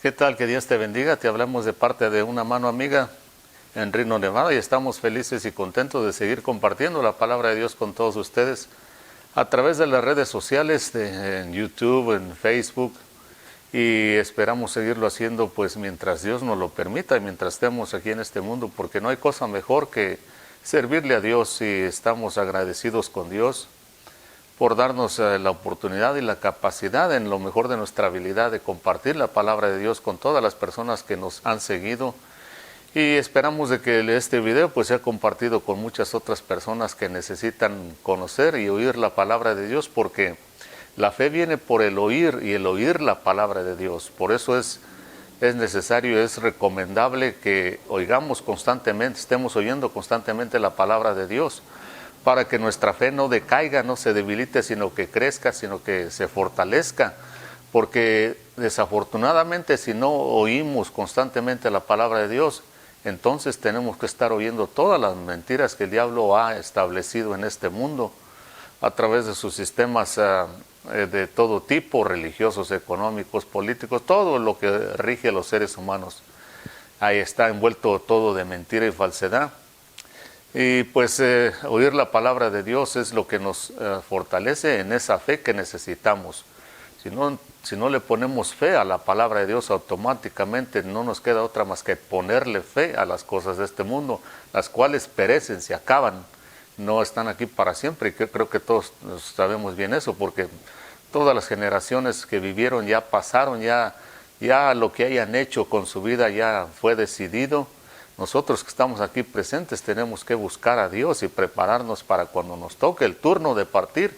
¿Qué tal? Que Dios te bendiga. Te hablamos de parte de una mano amiga en Reno, Nevada, y estamos felices y contentos de seguir compartiendo la palabra de Dios con todos ustedes a través de las redes sociales, en YouTube, en Facebook, y esperamos seguirlo haciendo pues mientras Dios nos lo permita y mientras estemos aquí en este mundo, porque no hay cosa mejor que servirle a Dios, y estamos agradecidos con Dios por darnos la oportunidad y la capacidad, en lo mejor de nuestra habilidad, de compartir la palabra de Dios con todas las personas que nos han seguido. Y esperamos de que este video pues sea compartido con muchas otras personas que necesitan conocer y oír la palabra de Dios, porque la fe viene por el oír, y el oír la palabra de Dios. Por eso es necesario, es recomendable que oigamos constantemente, estemos oyendo constantemente la palabra de Dios, para que nuestra fe no decaiga, no se debilite, sino que crezca, sino que se fortalezca. Porque desafortunadamente, si no oímos constantemente la palabra de Dios, entonces tenemos que estar oyendo todas las mentiras que el diablo ha establecido en este mundo a través de sus sistemas de todo tipo, religiosos, económicos, políticos, todo lo que rige a los seres humanos. Ahí está envuelto todo de mentira y falsedad. Y pues oír la palabra de Dios es lo que nos fortalece en esa fe que necesitamos. Si no le ponemos fe a la palabra de Dios, automáticamente no nos queda otra más que ponerle fe a las cosas de este mundo, las cuales perecen, se acaban, no están aquí para siempre. Y creo que todos sabemos bien eso, porque todas las generaciones que vivieron ya pasaron, ya lo que hayan hecho con su vida ya fue decidido. Nosotros que estamos aquí presentes tenemos que buscar a Dios y prepararnos para cuando nos toque el turno de partir,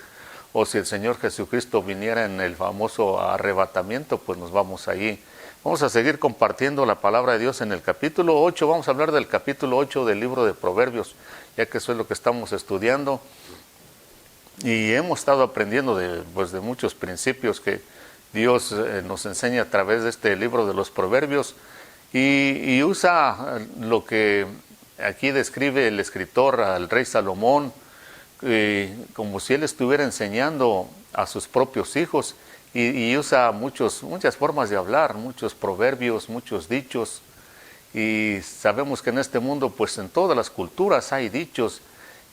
o si el Señor Jesucristo viniera en el famoso arrebatamiento, pues nos vamos allí. Vamos a seguir compartiendo la palabra de Dios en el capítulo 8, vamos a hablar del capítulo 8 del libro de Proverbios, ya que eso es lo que estamos estudiando, y hemos estado aprendiendo de muchos principios que Dios nos enseña a través de este libro de los Proverbios. Y usa lo que aquí describe el escritor al rey Salomón, como si él estuviera enseñando a sus propios hijos, y usa muchas formas de hablar, muchos proverbios, muchos dichos. Y sabemos que en este mundo, pues en todas las culturas hay dichos,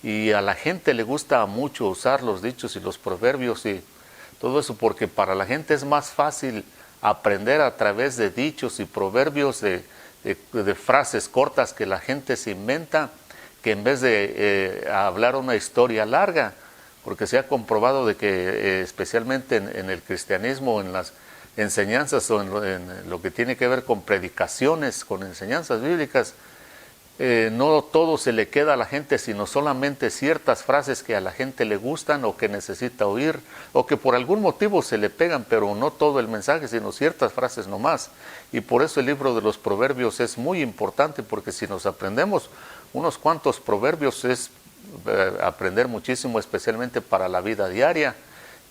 y a la gente le gusta mucho usar los dichos y los proverbios y todo eso, porque para la gente es más fácil aprender a través de dichos y proverbios, de frases cortas que la gente se inventa, que en vez de hablar una historia larga, porque se ha comprobado de que especialmente en el cristianismo, en las enseñanzas, o en lo que tiene que ver con predicaciones, con enseñanzas bíblicas, no todo se le queda a la gente, sino solamente ciertas frases que a la gente le gustan o que necesita oír, o que por algún motivo se le pegan, pero no todo el mensaje, sino ciertas frases nomás. Y por eso el libro de los Proverbios es muy importante, porque si nos aprendemos unos cuantos proverbios es aprender muchísimo, especialmente para la vida diaria.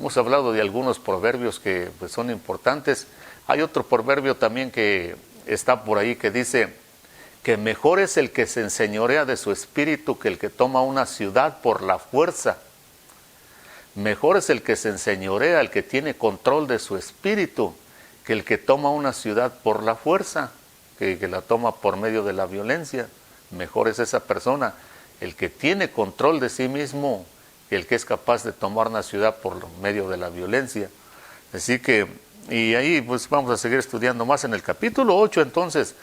Hemos hablado de algunos proverbios que pues son importantes. Hay otro proverbio también que está por ahí que dice que mejor es el que se enseñorea de su espíritu que el que toma una ciudad por la fuerza. Mejor es el que se enseñorea, el que tiene control de su espíritu, que el que toma una ciudad por la fuerza, que la toma por medio de la violencia. Mejor es esa persona, el que tiene control de sí mismo, que el que es capaz de tomar una ciudad por medio de la violencia. Así que, y ahí pues vamos a seguir estudiando más en el capítulo 8, entonces,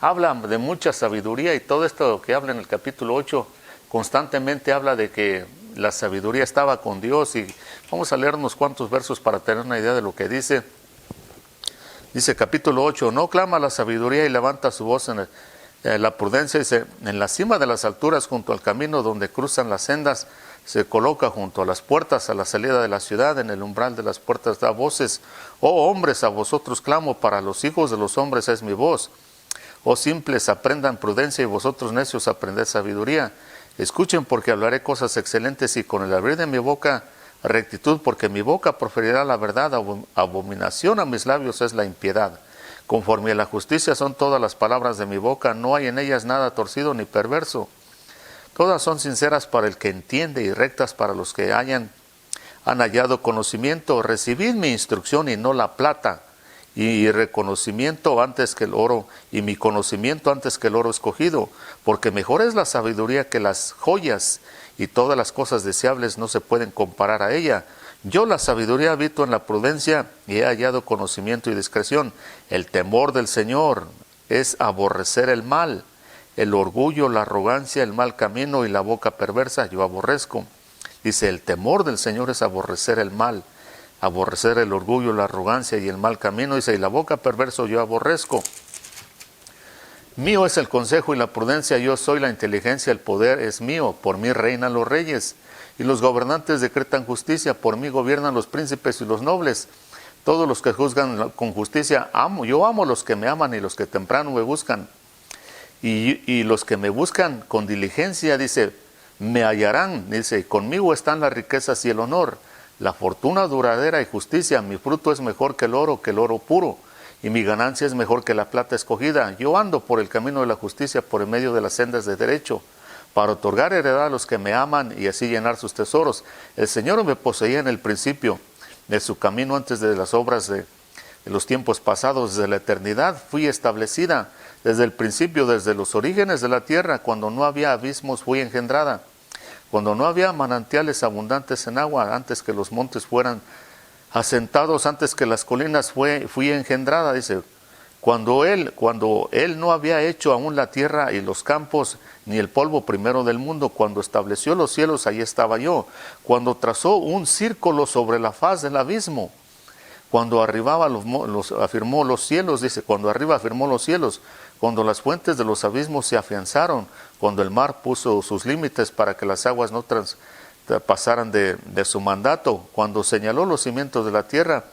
habla de mucha sabiduría, y todo esto que habla en el capítulo 8 constantemente habla de que la sabiduría estaba con Dios. Y vamos a leer unos cuantos versos para tener una idea de lo que dice. Dice capítulo 8, no clama la sabiduría y levanta su voz en la prudencia. Dice, en la cima de las alturas, junto al camino donde cruzan las sendas, se coloca junto a las puertas, a la salida de la ciudad, en el umbral de las puertas da voces. Oh hombres, a vosotros clamo, para los hijos de los hombres es mi voz. Oh simples, aprendan prudencia, y vosotros necios aprended sabiduría. Escuchen, porque hablaré cosas excelentes, y con el abrir de mi boca rectitud, porque mi boca proferirá la verdad. Abominación a mis labios es la impiedad. Conforme a la justicia son todas las palabras de mi boca, no hay en ellas nada torcido ni perverso. Todas son sinceras para el que entiende, y rectas para los que han hallado conocimiento. Recibid mi instrucción y no la plata, y reconocimiento antes que el oro, y mi conocimiento antes que el oro escogido, porque mejor es la sabiduría que las joyas, y todas las cosas deseables no se pueden comparar a ella. Yo la sabiduría habito en la prudencia, y he hallado conocimiento y discreción. El temor del Señor es aborrecer el mal, el orgullo, la arrogancia, el mal camino y la boca perversa yo aborrezco. Dice, el temor del Señor es aborrecer el mal, aborrecer el orgullo, la arrogancia y el mal camino. Dice, y la boca perversa yo aborrezco. Mío es el consejo y la prudencia, yo soy la inteligencia, el poder es mío. Por mí reinan los reyes, y los gobernantes decretan justicia. Por mí gobiernan los príncipes y los nobles. Todos los que juzgan con justicia amo. Yo amo a los que me aman y los que temprano me buscan. Y los que me buscan con diligencia, dice, me hallarán. Dice, conmigo están las riquezas y el honor, la fortuna duradera y justicia. Mi fruto es mejor que el oro puro, y mi ganancia es mejor que la plata escogida. Yo ando por el camino de la justicia, por el medio de las sendas de derecho, para otorgar heredad a los que me aman y así llenar sus tesoros. El Señor me poseía en el principio de su camino, antes de las obras de los tiempos pasados. Desde la eternidad fui establecida, desde el principio, desde los orígenes de la tierra. Cuando no había abismos fui engendrada, cuando no había manantiales abundantes en agua, antes que los montes fueran asentados, antes que las colinas fui engendrada. Dice, cuando él no había hecho aún la tierra y los campos, ni el polvo primero del mundo, cuando estableció los cielos, ahí estaba yo. Cuando trazó un círculo sobre la faz del abismo, cuando afirmó los cielos, dice, cuando arriba afirmó los cielos, cuando las fuentes de los abismos se afianzaron, cuando el mar puso sus límites para que las aguas no pasaran de su mandato, cuando señaló los cimientos de la tierra,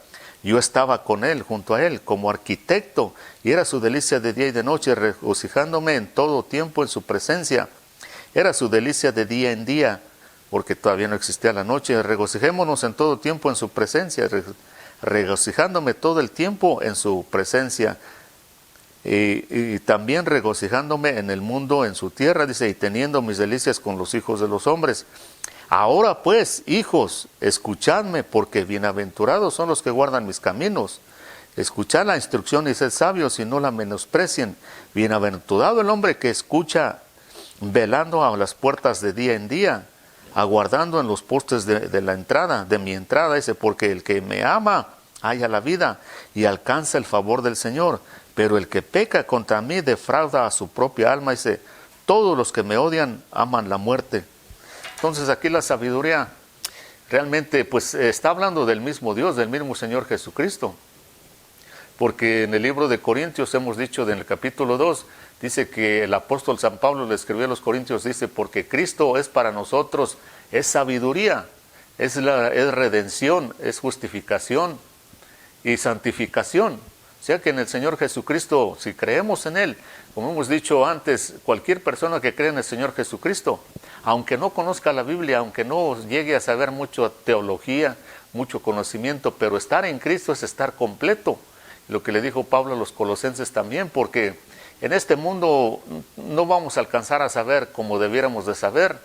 yo estaba con él, junto a él, como arquitecto, y era su delicia de día y de noche, regocijándome en todo tiempo en su presencia. Era su delicia de día en día, porque todavía no existía la noche. Regocijémonos en todo tiempo en su presencia, regocijándome todo el tiempo en su presencia. Y también regocijándome en el mundo, en su tierra, dice, y teniendo mis delicias con los hijos de los hombres. Ahora pues, hijos, escuchadme, porque bienaventurados son los que guardan mis caminos. Escuchad la instrucción y sed sabios, y no la menosprecien. Bienaventurado el hombre que escucha, velando a las puertas de día en día, aguardando en los postes de la entrada, de mi entrada, dice, porque el que me ama halla la vida y alcanza el favor del Señor. Pero el que peca contra mí defrauda a su propia alma. Dice, todos los que me odian aman la muerte. Entonces aquí la sabiduría realmente pues está hablando del mismo Dios, del mismo Señor Jesucristo. Porque en el libro de Corintios hemos dicho, en el capítulo 2, dice que el apóstol San Pablo le escribió a los Corintios, dice, porque Cristo es para nosotros, es sabiduría, es redención, es justificación y santificación. O sea que en el Señor Jesucristo, si creemos en Él, como hemos dicho antes, cualquier persona que cree en el Señor Jesucristo, aunque no conozca la Biblia, aunque no llegue a saber mucho teología, mucho conocimiento, pero estar en Cristo es estar completo. Lo que le dijo Pablo a los colosenses también, porque en este mundo no vamos a alcanzar a saber como debiéramos de saber,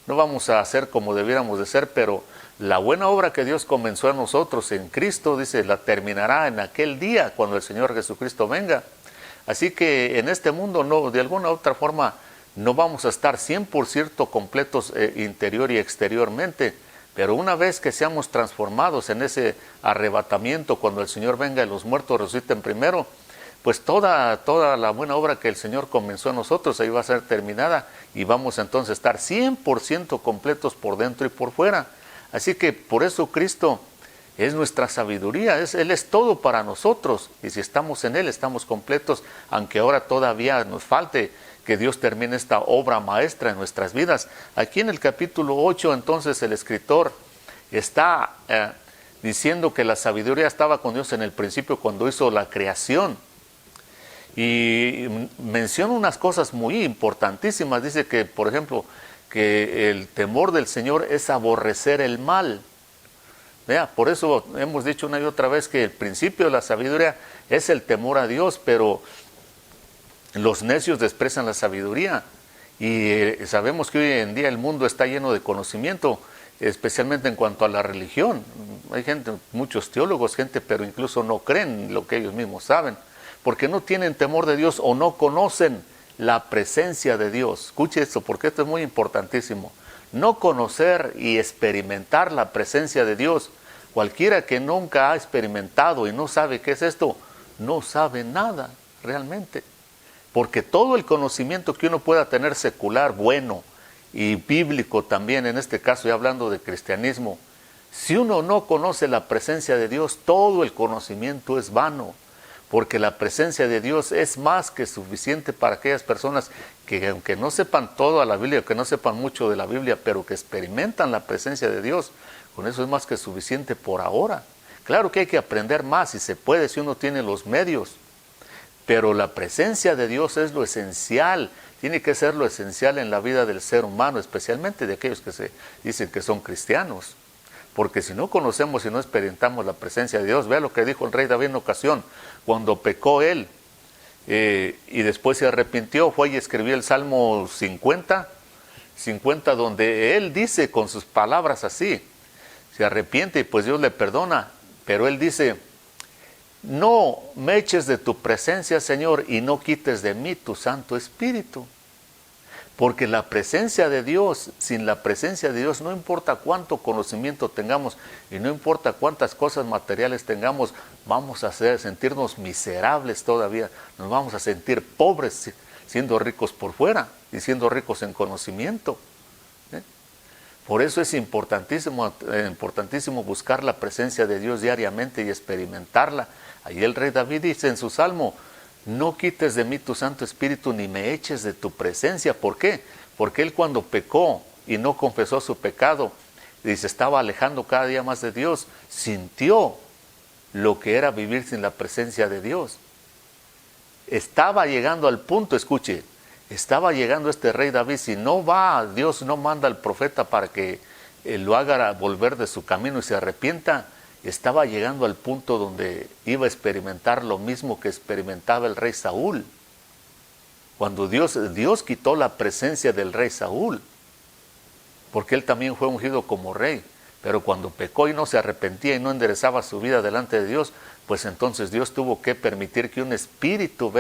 no vamos a hacer como debiéramos de ser, pero la buena obra que Dios comenzó en nosotros en Cristo, dice, la terminará en aquel día cuando el Señor Jesucristo venga. Así que en este mundo no, de alguna u otra forma, no vamos a estar 100% completos interior y exteriormente, pero una vez que seamos transformados en ese arrebatamiento, cuando el Señor venga y los muertos resuciten primero, pues toda la buena obra que el Señor comenzó en nosotros ahí va a ser terminada y vamos entonces a estar 100% completos por dentro y por fuera. Así que por eso Cristo es nuestra sabiduría, Él es todo para nosotros, y si estamos en Él estamos completos, aunque ahora todavía nos falte que Dios termine esta obra maestra en nuestras vidas. Aquí en el capítulo 8 entonces el escritor está diciendo que la sabiduría estaba con Dios en el principio cuando hizo la creación, y menciona unas cosas muy importantísimas. Dice que, por ejemplo, que el temor del Señor es aborrecer el mal. Vea, por eso hemos dicho una y otra vez que el principio de la sabiduría es el temor a Dios, pero los necios desprecian la sabiduría. Y sabemos que hoy en día el mundo está lleno de conocimiento, especialmente en cuanto a la religión. Hay gente, muchos teólogos, pero incluso no creen lo que ellos mismos saben, porque no tienen temor de Dios o no conocen la presencia de Dios. Escuche esto, porque esto es muy importantísimo. No conocer y experimentar la presencia de Dios. Cualquiera que nunca ha experimentado y no sabe qué es esto, no sabe nada realmente. Porque todo el conocimiento que uno pueda tener secular, bueno, y bíblico también, en este caso ya hablando de cristianismo, si uno no conoce la presencia de Dios, todo el conocimiento es vano, porque la presencia de Dios es más que suficiente para aquellas personas que, aunque no sepan todo a la Biblia, que no sepan mucho de la Biblia, pero que experimentan la presencia de Dios, con eso es más que suficiente por ahora. Claro que hay que aprender más, si se puede, si uno tiene los medios, pero la presencia de Dios es lo esencial, tiene que ser lo esencial en la vida del ser humano, especialmente de aquellos que se dicen que son cristianos. Porque si no conocemos y no experimentamos la presencia de Dios, vea lo que dijo el rey David en ocasión, cuando pecó él y después se arrepintió, fue y escribió el Salmo 50, donde él dice con sus palabras así, se arrepiente y pues Dios le perdona, pero él dice, no me eches de tu presencia, Señor, y no quites de mí tu Santo Espíritu. Porque la presencia de Dios, sin la presencia de Dios, no importa cuánto conocimiento tengamos y no importa cuántas cosas materiales tengamos, vamos a sentirnos miserables todavía, nos vamos a sentir pobres siendo ricos por fuera y siendo ricos en conocimiento. Por eso es importantísimo buscar la presencia de Dios diariamente y experimentarla. Ahí el rey David dice en su Salmo, no quites de mí tu Santo Espíritu ni me eches de tu presencia. ¿Por qué? Porque él cuando pecó y no confesó su pecado y se estaba alejando cada día más de Dios, sintió lo que era vivir sin la presencia de Dios. Estaba llegando al punto, escuche, estaba llegando este rey David, si no va, Dios no manda al profeta para que lo haga volver de su camino y se arrepienta, estaba llegando al punto donde iba a experimentar lo mismo que experimentaba el rey Saúl. Cuando Dios quitó la presencia del rey Saúl, porque él también fue ungido como rey, pero cuando pecó y no se arrepentía y no enderezaba su vida delante de Dios, pues entonces Dios tuvo que permitir que un espíritu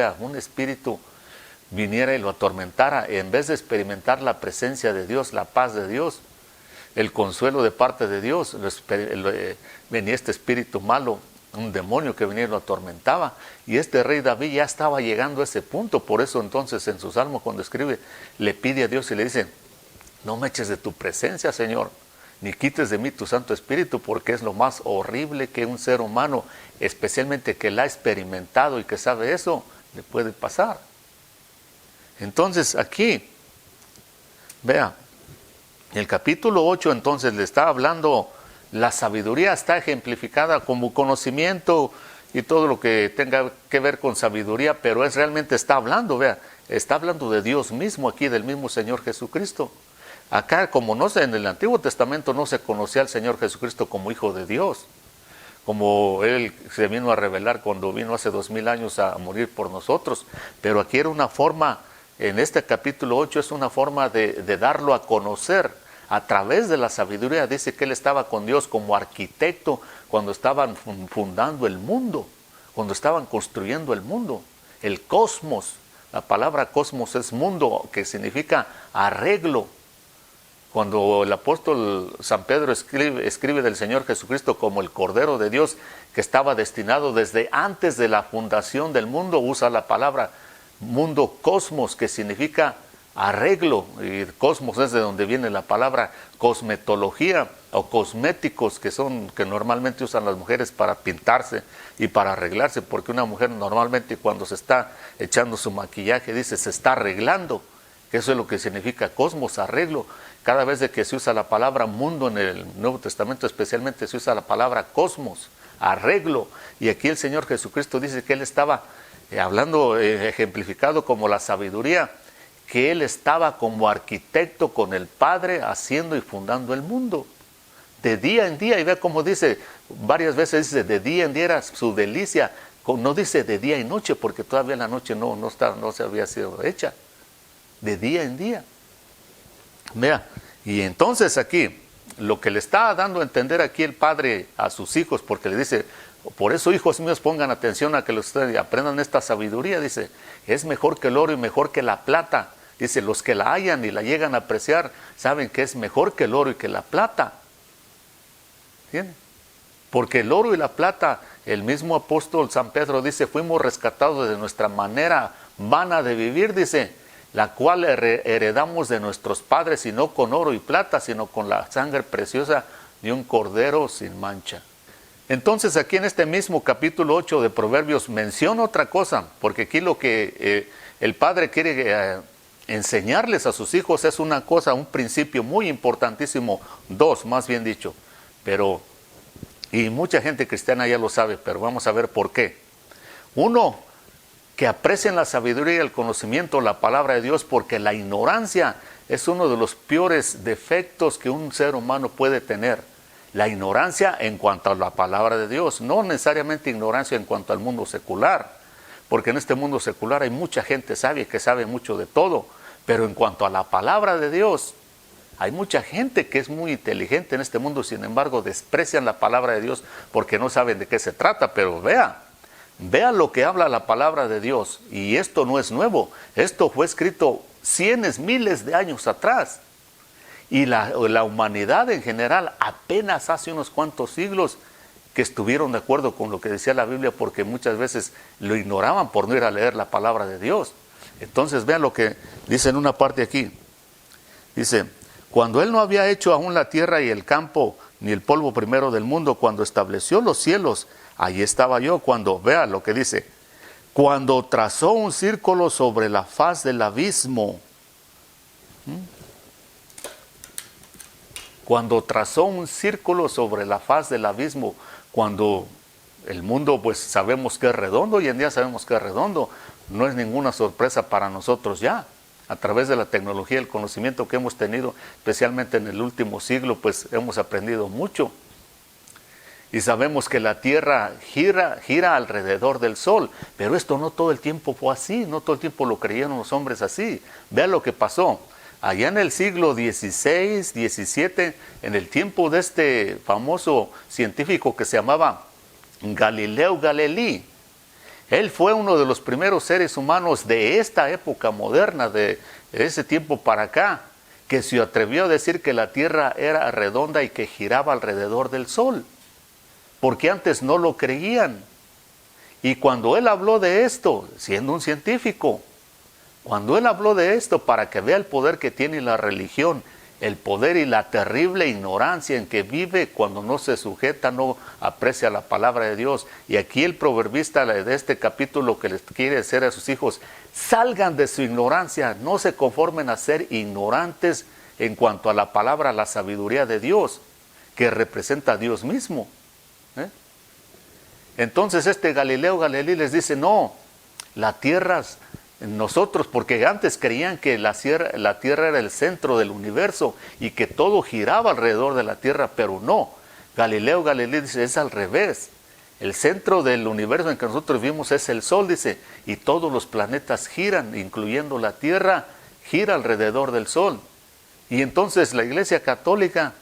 viniera y lo atormentara, en vez de experimentar la presencia de Dios, la paz de Dios, el consuelo de parte de Dios, venía este espíritu malo, un demonio que venía y lo atormentaba, y este rey David ya estaba llegando a ese punto. Por eso entonces en su Salmo cuando escribe, le pide a Dios y le dice, no me eches de tu presencia, Señor, ni quites de mí tu Santo Espíritu, porque es lo más horrible que un ser humano, especialmente que la ha experimentado y que sabe eso, le puede pasar. Entonces aquí, vea, el capítulo 8 entonces le está hablando, la sabiduría está ejemplificada como conocimiento y todo lo que tenga que ver con sabiduría, pero realmente está hablando, vea, está hablando de Dios mismo aquí, del mismo Señor Jesucristo. Acá, como no sé, en el Antiguo Testamento no se conocía al Señor Jesucristo como Hijo de Dios, como Él se vino a revelar cuando vino hace 2000 años a morir por nosotros, pero aquí era una forma, en este capítulo 8 es una forma de darlo a conocer a través de la sabiduría. Dice que Él estaba con Dios como arquitecto cuando estaban fundando el mundo, cuando estaban construyendo el mundo, el cosmos. La palabra cosmos es mundo, que significa arreglo. Cuando el apóstol San Pedro escribe del Señor Jesucristo como el Cordero de Dios, que estaba destinado desde antes de la fundación del mundo, usa la palabra mundo cosmos, que significa arreglo, y cosmos es de donde viene la palabra cosmetología o cosméticos, que normalmente usan las mujeres para pintarse y para arreglarse, porque una mujer normalmente cuando se está echando su maquillaje dice se está arreglando, que eso es lo que significa cosmos, arreglo. Cada vez de que se usa la palabra mundo en el Nuevo Testamento, especialmente se usa la palabra cosmos, arreglo, y aquí el Señor Jesucristo dice que Él estaba hablando, ejemplificado como la sabiduría, que Él estaba como arquitecto con el Padre haciendo y fundando el mundo, de día en día, y ve cómo dice, varias veces dice, de día en día era su delicia, no dice de día y noche, porque todavía la noche no se había sido hecha, de día en día. Vea, y entonces aquí, lo que le está dando a entender aquí el padre a sus hijos, porque le dice, por eso, hijos míos, pongan atención a que ustedes aprendan esta sabiduría. Dice, es mejor que el oro y mejor que la plata. Dice, los que la hallan y la llegan a apreciar, saben que es mejor que el oro y que la plata. ¿Entienden? Porque el oro y la plata, el mismo apóstol San Pedro dice, fuimos rescatados de nuestra manera vana de vivir, dice, la cual heredamos de nuestros padres, y no con oro y plata, sino con la sangre preciosa de un cordero sin mancha. Entonces aquí en este mismo capítulo 8 de Proverbios menciona otra cosa, porque aquí lo que el padre quiere enseñarles a sus hijos es una cosa, un principio muy importantísimo, dos más bien dicho, y mucha gente cristiana ya lo sabe, pero vamos a ver por qué. Uno, que aprecien la sabiduría y el conocimiento, la palabra de Dios, porque la ignorancia es uno de los peores defectos que un ser humano puede tener. La ignorancia en cuanto a la palabra de Dios, no necesariamente ignorancia en cuanto al mundo secular, porque en este mundo secular hay mucha gente sabia que sabe mucho de todo, pero en cuanto a la palabra de Dios, hay mucha gente que es muy inteligente en este mundo, sin embargo desprecian la palabra de Dios porque no saben de qué se trata. Pero vea lo que habla la palabra de Dios, y esto no es nuevo, esto fue escrito miles de años atrás. Y la humanidad en general apenas hace unos cuantos siglos que estuvieron de acuerdo con lo que decía la Biblia, porque muchas veces lo ignoraban por no ir a leer la palabra de Dios. Entonces vean lo que dice en una parte aquí. Dice, cuando Él no había hecho aún la tierra y el campo, ni el polvo primero del mundo, cuando estableció los cielos, ahí estaba yo. Cuando, vea lo que dice, cuando trazó un círculo sobre la faz del abismo. Cuando trazó un círculo sobre la faz del abismo, cuando el mundo pues sabemos que es redondo, hoy en día sabemos que es redondo, no es ninguna sorpresa para nosotros ya, a través de la tecnología y el conocimiento que hemos tenido, especialmente en el último siglo, pues hemos aprendido mucho. Y sabemos que la Tierra gira alrededor del Sol, pero esto no todo el tiempo fue así, no todo el tiempo lo creyeron los hombres así. Vean lo que pasó. Allá en el siglo XVI, XVII, en el tiempo de este famoso científico que se llamaba Galileo Galilei, él fue uno de los primeros seres humanos de esta época moderna, de ese tiempo para acá, que se atrevió a decir que la Tierra era redonda y que giraba alrededor del Sol, porque antes no lo creían. Y cuando él habló de esto, siendo un científico, cuando él habló de esto, para que vea el poder que tiene la religión, el poder y la terrible ignorancia en que vive cuando no se sujeta, no aprecia la palabra de Dios. Y aquí el proverbista de este capítulo que les quiere decir a sus hijos, salgan de su ignorancia, no se conformen a ser ignorantes en cuanto a la palabra, la sabiduría de Dios, que representa a Dios mismo. Entonces este Galileo Galilei les dice, no, la tierra... Nosotros, porque antes creían que la Tierra era el centro del universo y que todo giraba alrededor de la Tierra, pero no. Galileo Galilei dice, es al revés. El centro del universo en que nosotros vivimos es el Sol, dice, y todos los planetas giran, incluyendo la Tierra, gira alrededor del Sol. Y entonces la Iglesia Católica,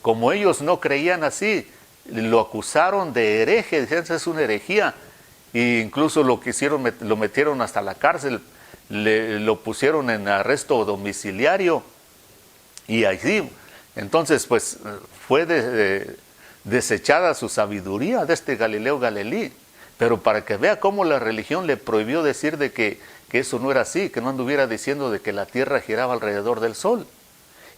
como ellos no creían así, lo acusaron de hereje, decían, es una herejía. E incluso lo que hicieron, lo metieron hasta la cárcel, lo pusieron en arresto domiciliario, y así, entonces pues fue desechada su sabiduría de este Galileo Galilei. Pero para que vea cómo la religión le prohibió decir de que eso no era así, que no anduviera diciendo de que la tierra giraba alrededor del sol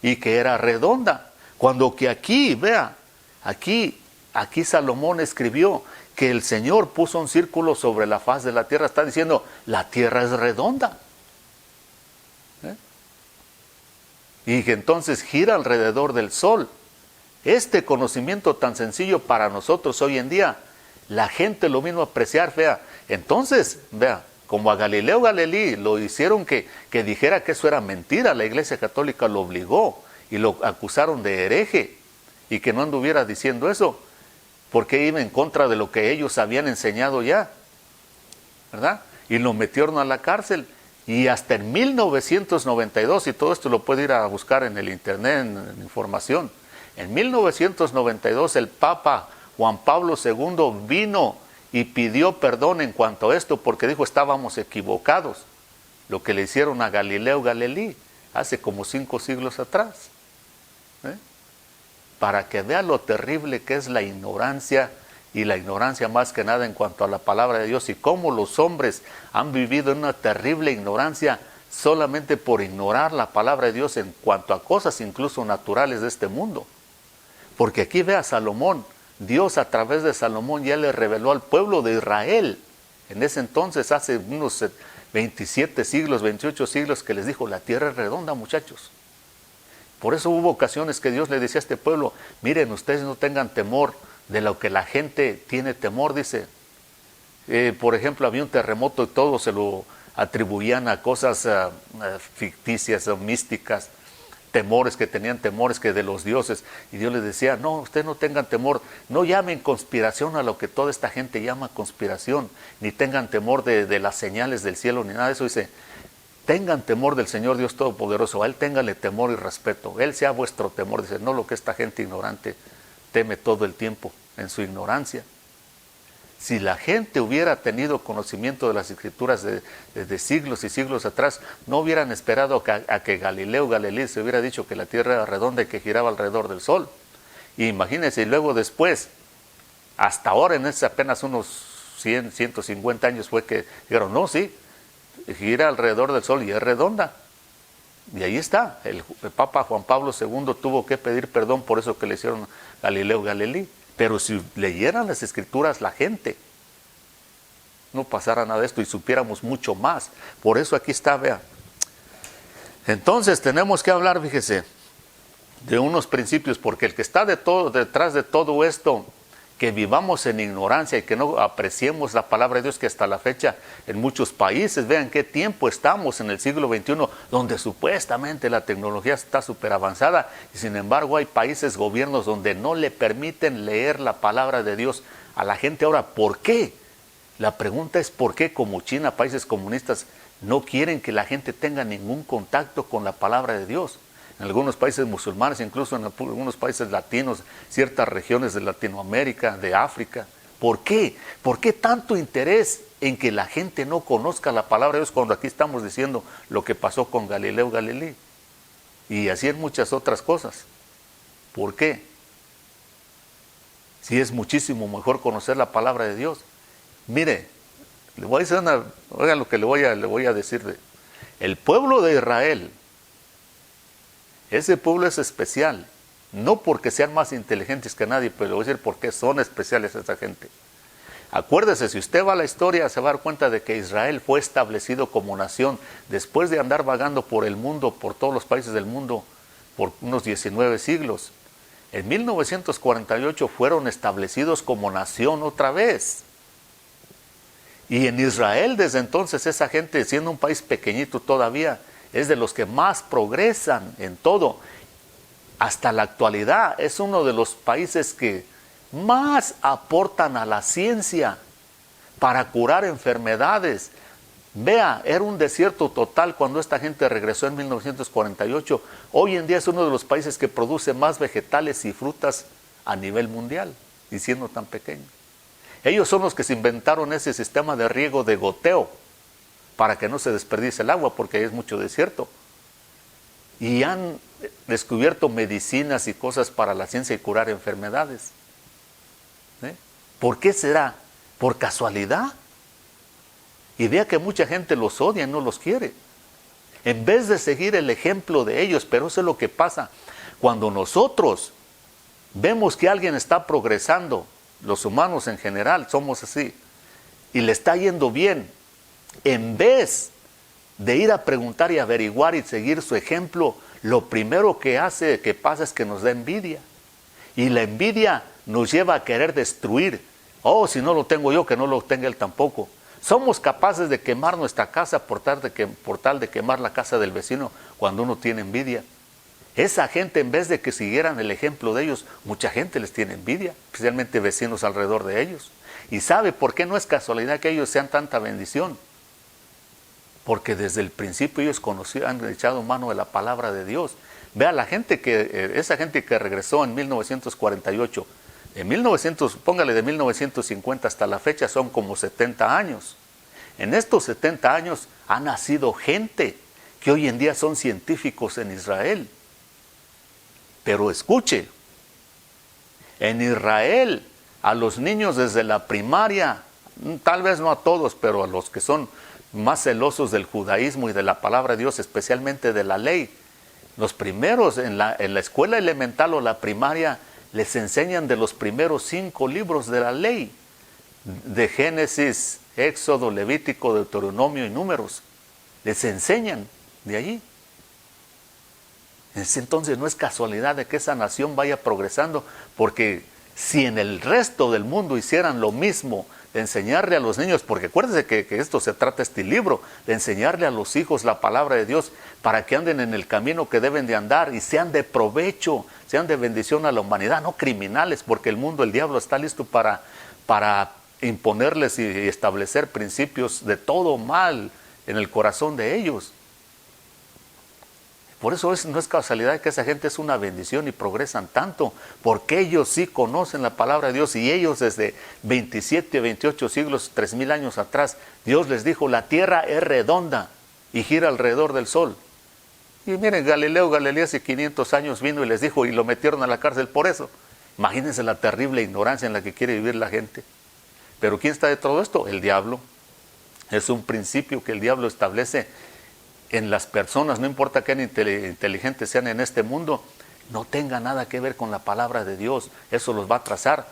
y que era redonda, cuando que aquí, vea, aquí Salomón escribió que el Señor puso un círculo sobre la faz de la tierra. Está diciendo, la tierra es redonda. Y que entonces gira alrededor del sol. Este conocimiento tan sencillo para nosotros hoy en día, la gente lo vino a apreciar, vea. Entonces, vea, como a Galileo Galilei lo hicieron que dijera que eso era mentira, la Iglesia Católica lo obligó y lo acusaron de hereje y que no anduviera diciendo eso, porque iba en contra de lo que ellos habían enseñado ya, ¿verdad? Y lo metieron a la cárcel. Y hasta en 1992, y todo esto lo puede ir a buscar en el internet, en información, En 1992 el Papa Juan Pablo II vino y pidió perdón en cuanto a esto, porque dijo estábamos equivocados, lo que le hicieron a Galileo Galilei hace como 5 siglos atrás. Para que vea lo terrible que es la ignorancia, y la ignorancia más que nada en cuanto a la palabra de Dios, y cómo los hombres han vivido en una terrible ignorancia solamente por ignorar la palabra de Dios en cuanto a cosas incluso naturales de este mundo. Porque aquí ve a Salomón, Dios a través de Salomón ya le reveló al pueblo de Israel, en ese entonces hace unos 27 siglos, 28 siglos, que les dijo, la tierra es redonda, muchachos. Por eso hubo ocasiones que Dios le decía a este pueblo, miren, ustedes no tengan temor de lo que la gente tiene temor, dice. Por ejemplo, había un terremoto y todo se lo atribuían a cosas ficticias o místicas, temores que tenían temores que de los dioses. Y Dios les decía, no, ustedes no tengan temor, no llamen conspiración a lo que toda esta gente llama conspiración, ni tengan temor de las señales del cielo, ni nada de eso. Dice, tengan temor del Señor Dios Todopoderoso, a Él ténganle temor y respeto, Él sea vuestro temor. Dice, no lo que esta gente ignorante teme todo el tiempo en su ignorancia. Si la gente hubiera tenido conocimiento de las escrituras de siglos y siglos atrás, no hubieran esperado a que Galileo Galilei se hubiera dicho que la tierra era redonda y que giraba alrededor del sol. Y imagínense, y luego después, hasta ahora en apenas unos 100, 150 años fue que dijeron, no, sí, gira alrededor del sol y es redonda. Y ahí está, el Papa Juan Pablo II tuvo que pedir perdón por eso que le hicieron a Galileo Galilei. Pero si leyeran las escrituras la gente, no pasara nada de esto y supiéramos mucho más. Por eso aquí está, vea. Entonces tenemos que hablar, fíjese, de unos principios, porque el que está detrás de todo esto, que vivamos en ignorancia y que no apreciemos la palabra de Dios, que hasta la fecha en muchos países, vean qué tiempo estamos en el siglo XXI, donde supuestamente la tecnología está súper avanzada, y sin embargo hay países, gobiernos donde no le permiten leer la palabra de Dios a la gente. Ahora, ¿por qué? La pregunta es ¿por qué? Como China, países comunistas, no quieren que la gente tenga ningún contacto con la palabra de Dios. En algunos países musulmanes, incluso en algunos países latinos, ciertas regiones de Latinoamérica, de África. ¿Por qué? ¿Por qué tanto interés en que la gente no conozca la palabra de Dios cuando aquí estamos diciendo lo que pasó con Galileo Galilei? Y así en muchas otras cosas. ¿Por qué? Si es muchísimo mejor conocer la palabra de Dios. Mire, le voy a decir oiga lo que le voy a decir. El pueblo de Israel, ese pueblo es especial, no porque sean más inteligentes que nadie, pero le voy a decir por qué son especiales esa gente. Acuérdese, si usted va a la historia, se va a dar cuenta de que Israel fue establecido como nación después de andar vagando por el mundo, por todos los países del mundo, por unos 19 siglos. En 1948 fueron establecidos como nación otra vez. Y en Israel desde entonces esa gente, siendo un país pequeñito todavía, es de los que más progresan en todo. Hasta la actualidad es uno de los países que más aportan a la ciencia para curar enfermedades. Vea, era un desierto total cuando esta gente regresó en 1948. Hoy en día es uno de los países que produce más vegetales y frutas a nivel mundial, y siendo tan pequeño. Ellos son los que se inventaron ese sistema de riego de goteo, para que no se desperdicie el agua, porque es mucho desierto. Y han descubierto medicinas y cosas para la ciencia y curar enfermedades. ¿Por qué será? ¿Por casualidad? Y vea que mucha gente los odia y no los quiere. En vez de seguir el ejemplo de ellos, pero eso es lo que pasa. Cuando nosotros vemos que alguien está progresando, los humanos en general somos así, y le está yendo bien, en vez de ir a preguntar y averiguar y seguir su ejemplo, lo primero que pasa es que nos da envidia. Y la envidia nos lleva a querer destruir. Oh, si no lo tengo yo, que no lo tenga él tampoco. Somos capaces de quemar nuestra casa por tal de quemar la casa del vecino cuando uno tiene envidia. Esa gente, en vez de que siguieran el ejemplo de ellos, mucha gente les tiene envidia, especialmente vecinos alrededor de ellos. ¿Y sabe por qué no es casualidad que ellos sean tanta bendición? Porque desde el principio ellos han echado mano de la palabra de Dios. Vea la gente esa gente que regresó en 1948, póngale de 1950 hasta la fecha, son como 70 años. En estos 70 años ha nacido gente que hoy en día son científicos en Israel. Pero escuche, en Israel a los niños desde la primaria, tal vez no a todos, pero a los que son más celosos del judaísmo y de la palabra de Dios, especialmente de la ley, los primeros en la escuela elemental o la primaria les enseñan de los primeros 5 libros de la ley, de Génesis, Éxodo, Levítico, Deuteronomio y Números. Les enseñan de allí. Entonces no es casualidad de que esa nación vaya progresando, porque si en el resto del mundo hicieran lo mismo, de enseñarle a los niños, porque acuérdense que esto se trata este libro, de enseñarle a los hijos la palabra de Dios para que anden en el camino que deben de andar y sean de provecho, sean de bendición a la humanidad, no criminales, porque el mundo, el diablo está listo para imponerles y establecer principios de todo mal en el corazón de ellos. Por eso no es casualidad que esa gente es una bendición y progresan tanto, porque ellos sí conocen la palabra de Dios, y ellos desde 27, 28 siglos, 3000 años atrás, Dios les dijo: la tierra es redonda y gira alrededor del sol. Y miren, Galileo Galilei hace 500 años vino y les dijo, y lo metieron a la cárcel por eso. Imagínense la terrible ignorancia en la que quiere vivir la gente. Pero ¿quién está de todo esto? El diablo. Es un principio que el diablo establece en las personas, no importa qué inteligentes sean en este mundo, no tenga nada que ver con la palabra de Dios. Eso los va a atrasar.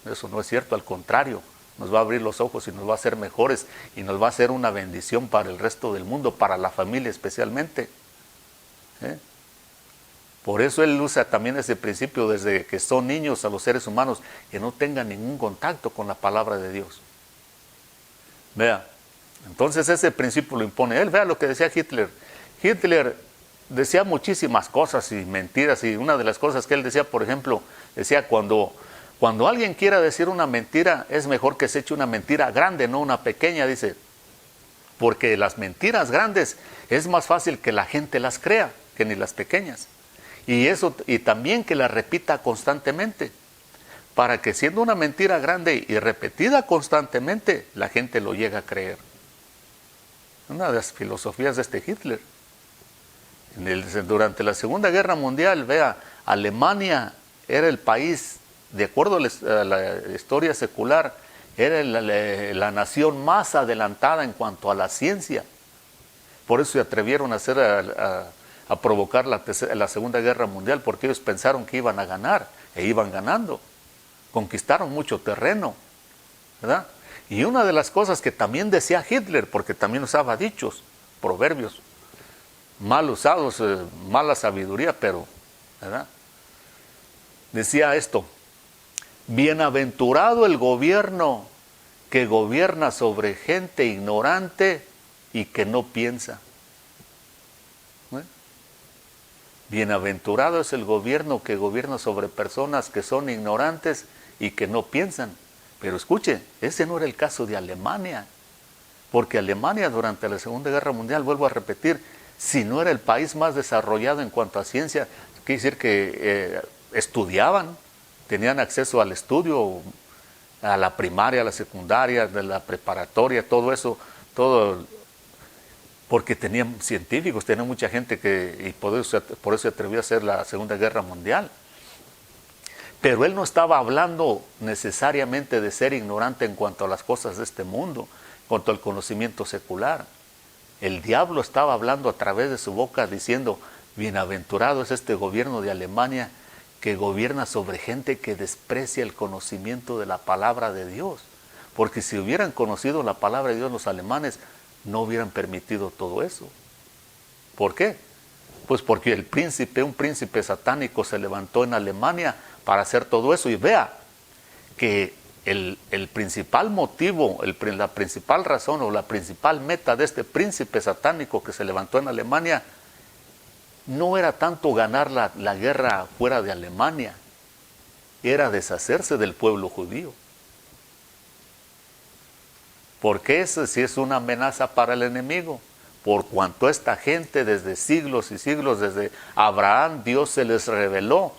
Eso no es cierto, al contrario, nos va a abrir los ojos y nos va a hacer mejores y nos va a hacer una bendición para el resto del mundo, para la familia especialmente. Por eso él usa también ese principio desde que son niños a los seres humanos, que no tengan ningún contacto con la palabra de Dios. Vea, entonces ese principio lo impone él. Vea lo que decía Hitler. Hitler decía muchísimas cosas y mentiras, y una de las cosas que él decía, por ejemplo, decía: cuando alguien quiera decir una mentira, es mejor que se eche una mentira grande, no una pequeña, dice, porque las mentiras grandes es más fácil que la gente las crea que ni las pequeñas, y también que las repita constantemente, para que siendo una mentira grande y repetida constantemente, la gente lo llegue a creer. Una de las filosofías de este Hitler. Durante la Segunda Guerra Mundial, vea, Alemania era el país, de acuerdo a la historia secular, era la nación más adelantada en cuanto a la ciencia. Por eso se atrevieron a provocar la Segunda Guerra Mundial, porque ellos pensaron que iban a ganar, e iban ganando. Conquistaron mucho terreno, ¿verdad? Y una de las cosas que también decía Hitler, porque también usaba dichos, proverbios, mal usados, mala sabiduría, pero, ¿verdad? Decía esto: bienaventurado el gobierno que gobierna sobre gente ignorante y que no piensa. Bienaventurado es el gobierno que gobierna sobre personas que son ignorantes y que no piensan. Pero escuche, ese no era el caso de Alemania, porque Alemania durante la Segunda Guerra Mundial, vuelvo a repetir, si no era el país más desarrollado en cuanto a ciencia, quiere decir que estudiaban, tenían acceso al estudio, a la primaria, a la secundaria, de la preparatoria, todo eso, todo, porque tenían científicos, tenían mucha gente y por eso se atrevió a hacer la Segunda Guerra Mundial. Pero él no estaba hablando necesariamente de ser ignorante en cuanto a las cosas de este mundo, en cuanto al conocimiento secular. El diablo estaba hablando a través de su boca diciendo: bienaventurado es este gobierno de Alemania que gobierna sobre gente que desprecia el conocimiento de la palabra de Dios. Porque si hubieran conocido la palabra de Dios, los alemanes no hubieran permitido todo eso. ¿Por qué? Pues porque un príncipe satánico se levantó en Alemania para hacer todo eso. Y vea que el principal motivo, la principal razón o la principal meta de este príncipe satánico que se levantó en Alemania no era tanto ganar la guerra fuera de Alemania, era deshacerse del pueblo judío. Porque eso sí es una amenaza para el enemigo, por cuanto esta gente desde siglos y siglos, desde Abraham, Dios se les reveló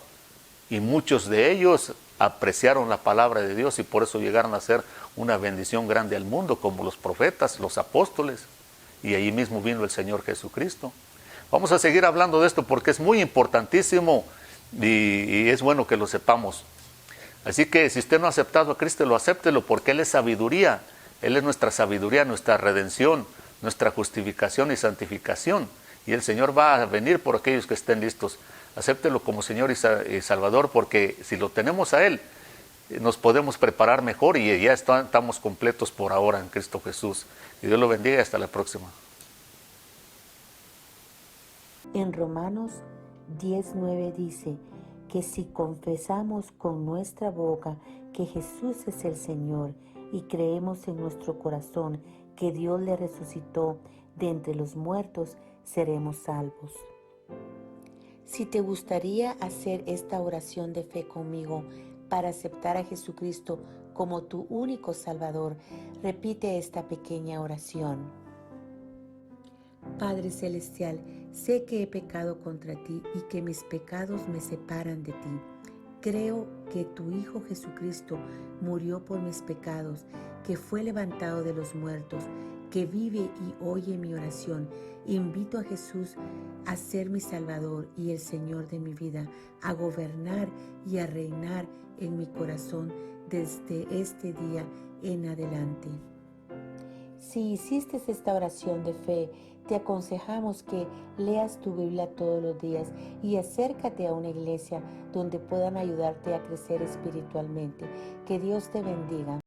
y muchos de ellos apreciaron la palabra de Dios y por eso llegaron a ser una bendición grande al mundo, como los profetas, los apóstoles, y allí mismo vino el Señor Jesucristo. Vamos a seguir hablando de esto porque es muy importantísimo y es bueno que lo sepamos. Así que si usted no ha aceptado a Cristo, lo acéptelo porque Él es sabiduría. Él es nuestra sabiduría, nuestra redención, nuestra justificación y santificación. Y el Señor va a venir por aquellos que estén listos. Acéptelo como Señor y Salvador porque si lo tenemos a Él, nos podemos preparar mejor y ya estamos completos por ahora en Cristo Jesús. Y Dios lo bendiga y hasta la próxima. En Romanos 10:9 dice que si confesamos con nuestra boca que Jesús es el Señor y creemos en nuestro corazón que Dios le resucitó de entre los muertos, seremos salvos. Si te gustaría hacer esta oración de fe conmigo para aceptar a Jesucristo como tu único Salvador, repite esta pequeña oración. Padre Celestial, sé que he pecado contra ti y que mis pecados me separan de ti. Creo que tu Hijo Jesucristo murió por mis pecados, que fue levantado de los muertos, que vive y oye mi oración. Invito a Jesús a ser mi Salvador y el Señor de mi vida, a gobernar y a reinar en mi corazón desde este día en adelante. Si hiciste esta oración de fe, te aconsejamos que leas tu Biblia todos los días y acércate a una iglesia donde puedan ayudarte a crecer espiritualmente. Que Dios te bendiga.